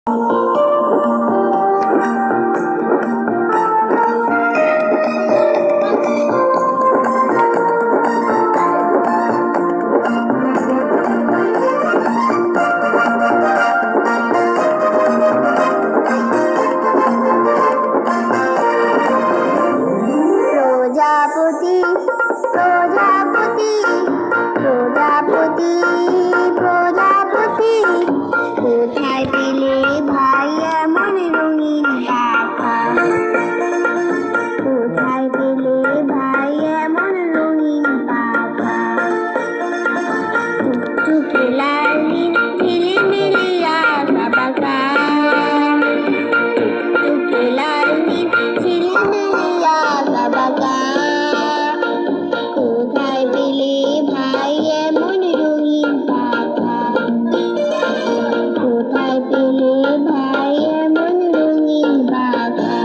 প্রজাপতি প্রজাপতি প্রজাপতি প্রজাপতি কোথায় পেলে ভাই এমন রঙিন পাখা? কোথায় পেলে ভাই এমন রঙিন পাখা? টুকটুকে লাল নীল ঝিলিমিলি আঁকা বাঁকা, টুকটুকে লাল নীল ঝিলিমিলি আঁকা বাঁকা। কোথায় পেলে ভাই এমন রঙিন পাখা? কোথায় পেলে ভাই এমন রঙিন পাখা?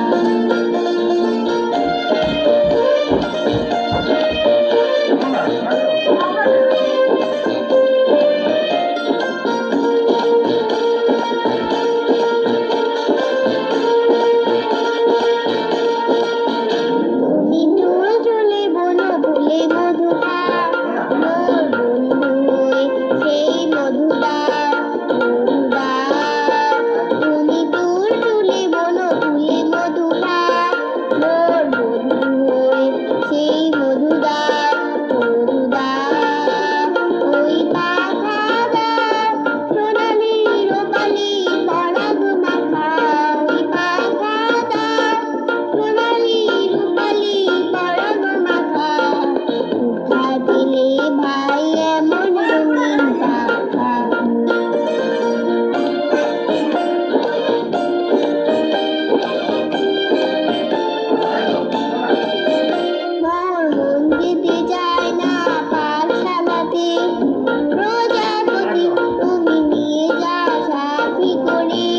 তুমি দূর চলে বলো ভুলে মধু খাও, মোর বন্ধু হয়ে সেই মধুটা মধুটা। তুমি দূর চলে বলো ভুলে মধু খাও, মোর বন্ধু হয়ে সেই মধুটা মধুটা। ওই পাখাদার সোনালি রূপালি পরাগ মাখা, ওই পাখাদার সোনালি রূপালি পরাগ মাখা। কোথায় পেলে ভাই এমন রঙিন পাখা? মোর মন যেতে চায় না পাঠশালাতে, প্রজাপতি তুমি নিয়ে যাও সাথী করে।